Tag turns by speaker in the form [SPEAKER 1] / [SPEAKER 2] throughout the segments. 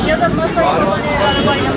[SPEAKER 1] Ya da masayı arabayla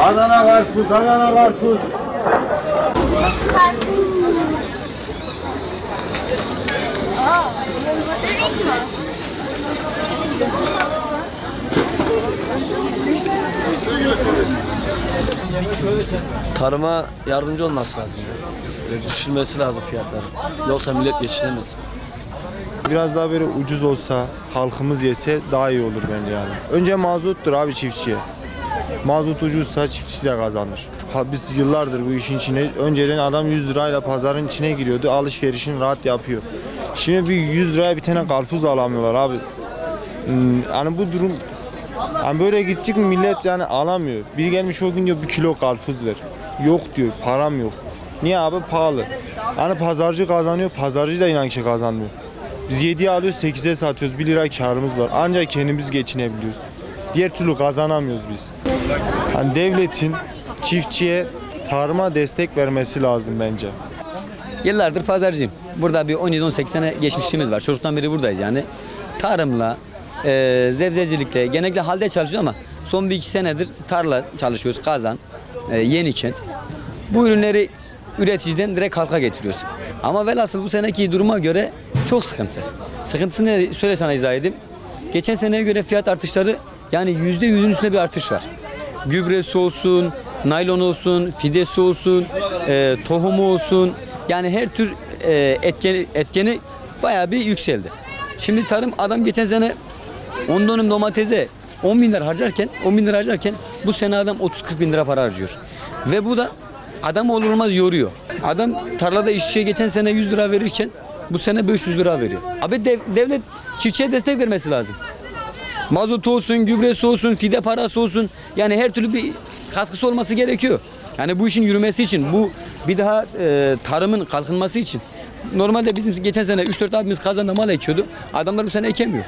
[SPEAKER 2] Adana karpuz, Adana karpuz.
[SPEAKER 3] Tarıma yardımcı olması lazım. Düşürmesi lazım fiyatları. Yoksa millet geçinemez.
[SPEAKER 2] Biraz daha böyle ucuz olsa, halkımız yese daha iyi olur bence yani. Önce mazottur abi çiftçiye. Mazot ucuzsa çiftçi de kazanır. Biz yıllardır bu işin içine, önceden adam 100 lirayla pazarın içine giriyordu, alışverişini rahat yapıyor. Şimdi bir 100 liraya bir tane karpuz alamıyorlar abi. Yani bu durum, yani böyle gidecek millet yani alamıyor. Biri gelmiş o gün diyor 1 kilo karpuz ver. Yok diyor, param yok. Niye abi? Pahalı. Yani pazarcı kazanıyor, pazarcı da inan ki kazanmıyor. Biz 7'ye alıyoruz, 8'e satıyoruz, 1 lira karımız var. Ancak kendimiz geçinebiliyoruz. Diğer türlü kazanamıyoruz biz. Yani devletin çiftçiye, tarıma destek vermesi lazım bence.
[SPEAKER 4] Yıllardır pazarcıyım. Burada bir 17-18 sene geçmişliğimiz var. Çocuktan beri buradayız yani. Tarımla, zebzecilikle, genellikle halde çalışıyoruz ama son 1-2 senedir tarla çalışıyoruz. Kazan, Yenikent. Bu ürünleri üreticiden direkt halka getiriyoruz. Ama velhasıl bu seneki duruma göre çok sıkıntı. Sıkıntısını söyle sana izah edeyim. Geçen seneye göre fiyat artışları yani %100'ün üstünde bir artış var. Gübresi olsun, naylon olsun, fidesi olsun, tohumu olsun. Yani her tür etkeni bayağı bir yükseldi. Şimdi tarım adam geçen sene 10 dönüm domatese 10 bin lira harcarken bu sene adam 30-40 bin lira para harcıyor. Ve bu da adam olur olmaz yoruyor. Adam tarlada işçiye geçen sene 100 lira verirken bu sene 500 lira veriyor. Abi devlet çiftçiye destek vermesi lazım. Mazot olsun, gübresi olsun, fide parası olsun. Yani her türlü bir katkısı olması gerekiyor. Yani bu işin yürümesi için, bu bir daha tarımın kalkınması için. Normalde bizim geçen sene 3-4 abimiz Kazan'da mal ekiyordu. Adamlar bu sene ekemiyor.